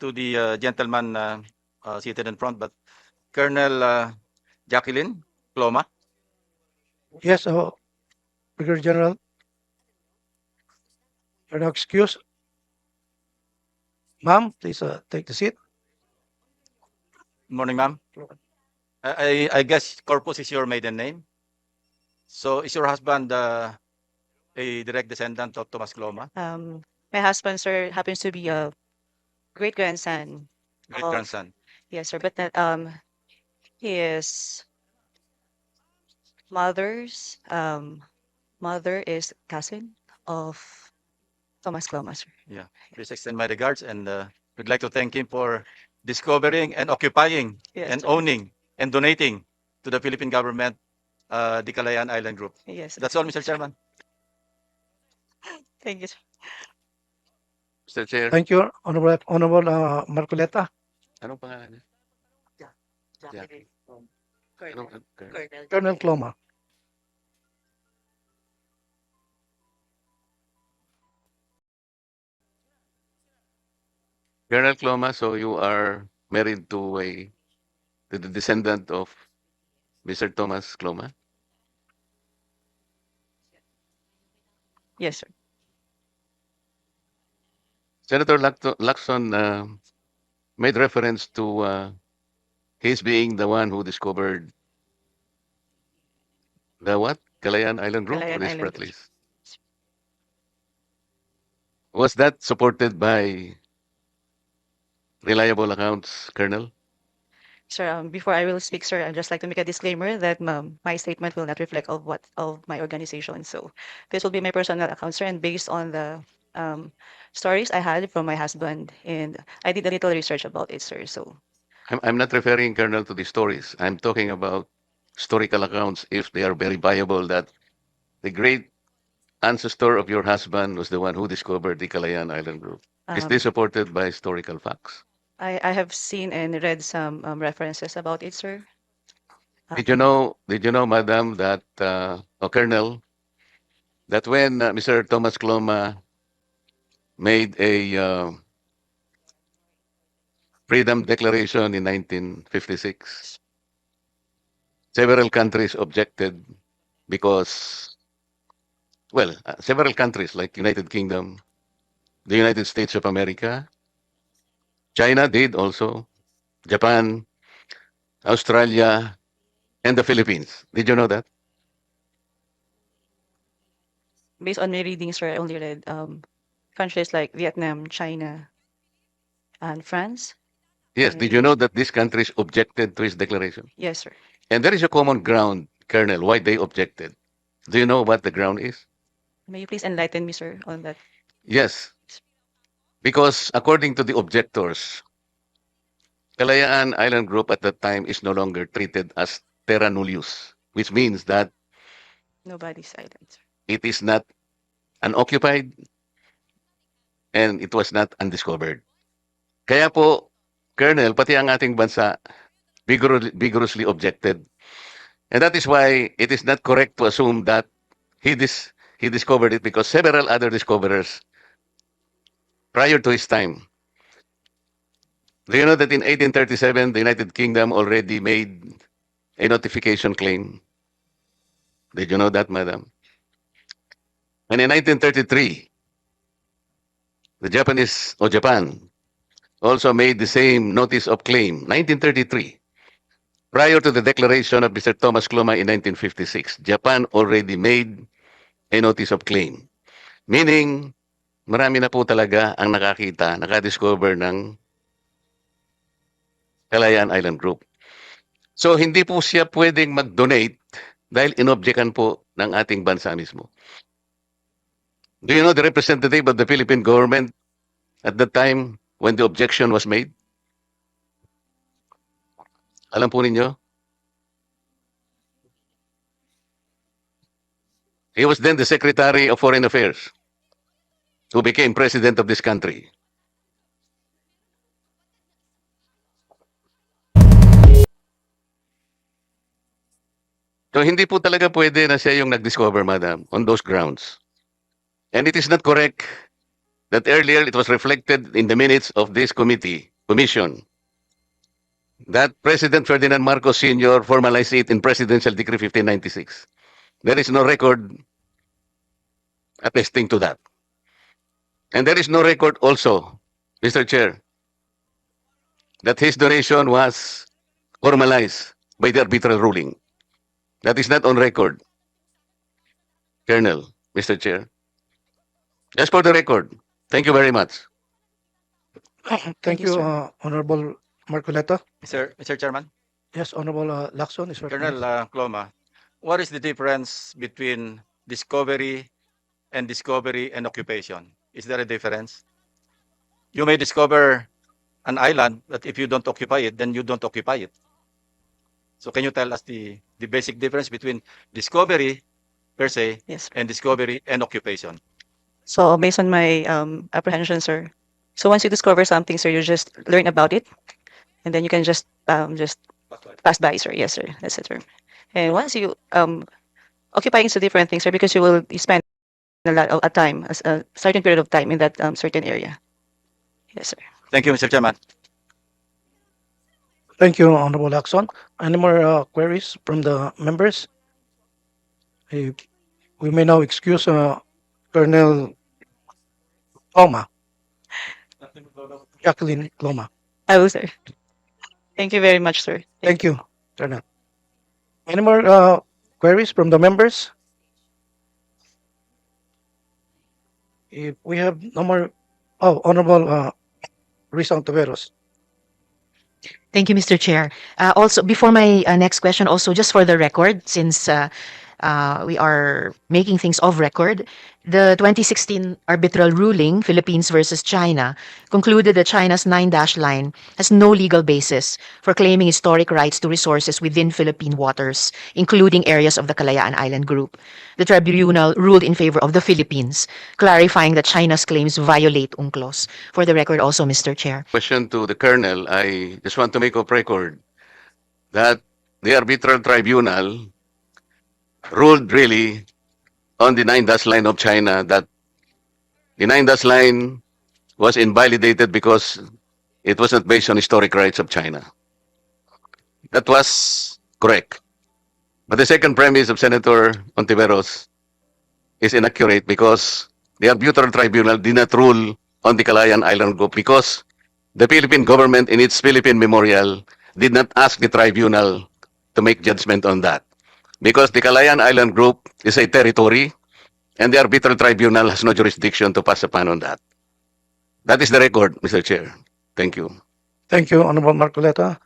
to the gentleman seated in front, but Colonel Jacqueline Ploma. Yes, Brigadier General. You're now excused. Ma'am, please take the seat. Morning, ma'am. I guess Corpus is your maiden name. So is your husband a direct descendant of Thomas Cloma? My husband, sir, happens to be a great grandson. Great of- grandson. Yes, sir, but that his mother is cousin of Thomas Cloma, sir. Yeah. Please extend my regards, and we'd like to thank him for discovering and occupying Yes, and sir. owning and donating to the Philippine government the Kalayaan Island Group. Yes, sir. That's all, Mr. Chairman. Thank you, sir. Mr. Chair, Thank you, Honorable Marcoleta. anong pangalan niya? Jackie. Anong, Colonel Cloma. Colonel Cloma, so you are married to the descendant of Mr. Thomas Cloma? Yes, sir. Senator Lacson made reference to his being the one who discovered the what? Kalayaan Island Group Kalayaan or his Island press Group. release? Was that supported by reliable accounts, Colonel? Sir, before I will speak, sir, I'd just like to make a disclaimer that my statement will not reflect of my organization. So this will be my personal account, sir, and based on the stories I had from my husband, and I did a little research about it, sir. So I'm not referring, Colonel, to the stories. I'm talking about historical accounts, if they are very viable, that the great ancestor of your husband was the one who discovered the Kalayaan Island Group. Is this supported by historical facts? I have seen and read some references about it, sir. Did you know, Madam, that, Colonel, that when Mr. Thomas Cloma made a Freedom Declaration in 1956, several countries objected because, well, several countries like United Kingdom, the United States of America, China did also, Japan, Australia, and the Philippines. Did you know that? Based on my reading, sir, I only read countries like Vietnam, China, and France. Yes. Did you know that these countries objected to his declaration? Yes, sir. And there is a common ground, Colonel, why they objected. Do you know what the ground is? May you please enlighten me, sir, on that? Yes. Because according to the objectors, Kalayaan Island Group at that time is no longer treated as terra nullius, which means that Nobody's silent, sir. it is not unoccupied and it was not undiscovered. Kaya po, Colonel, pati ang ating bansa vigorously objected. And that is why it is not correct to assume that he discovered it, because several other discoverers prior to his time. Do you know that in 1837, the United Kingdom already made a notification claim? Did you know that, madam? And in 1933, the Japanese, or Japan, also made the same notice of claim, 1933. Prior to the declaration of Mr. Thomas Cloma in 1956, Japan already made a notice of claim. Meaning, marami na po talaga ang nakadiscover ng Kalayaan Island Group. So, hindi po siya pwedeng mag-donate dahil inobjekan po ng ating bansa mismo. Do you know the representative of the Philippine government at the time when the objection was made? Alam po ninyo? He was then the Secretary of Foreign Affairs who became president of this country. So hindi po talaga pwede na siya yung nag-discover, madam, on those grounds. And it is not correct that earlier it was reflected in the minutes of this commission, that President Ferdinand Marcos Sr. formalized it in Presidential Decree 1596. There is no record attesting to that. And there is no record also, Mr. Chair, that his donation was formalized by the arbitral ruling. That is not on record, Colonel, Mr. Chair. Just for the record. Thank you very much. Thank you, you, sir. Honorable Marcoleta. Mr. Chairman, Yes, Honorable Lacson is recognized. Colonel Cloma, what is the difference between discovery and occupation? Is there a difference? You may discover an island, but if you don't occupy it, then you don't occupy it. So can you tell us the basic difference between discovery per se Yes. and discovery and occupation? So based on my apprehension, sir. So once you discover something, sir, you just learn about it, and then you can just pass by, sir. Yes, sir. That's the term. And once you occupying is a different thing, sir, because you spend a lot of time, a certain period of time in that certain area. Yes, sir. Thank you, Mr. Chairman. Thank you, Honorable Lacson. Any more queries from the members? We may now excuse Colonel Cloma, Jacqueline Cloma. I will, sir. Thank you very much, sir. Thank you, Colonel. Any more queries from the members? If we have no more, Honorable Risa Ontiveros. Thank you, Mr. Chair. Also, before my next question, also just for the record, since we are making things off record, the 2016 arbitral ruling, Philippines versus China, concluded that China's 9-dash line has no legal basis for claiming historic rights to resources within Philippine waters, including areas of the Kalayaan Island Group. The tribunal ruled in favor of the Philippines, clarifying that China's claims violate UNCLOS. For the record also, Mr. Chair. Question to the Colonel, I just want to make of record that the arbitral tribunal ruled really on the 9-dash line of China, that the 9-dash line was invalidated because it was not based on historic rights of China. That was correct. But the second premise of Senator Ontiveros is inaccurate because the arbitral tribunal did not rule on the Kalayaan Island Group because the Philippine government in its Philippine memorial did not ask the tribunal to make judgment on that. Because the Kalayaan Island Group is a territory and the arbitral tribunal has no jurisdiction to pass upon on that. That is the record, Mr. Chair. Thank you. Thank you, Honorable Marcoleta.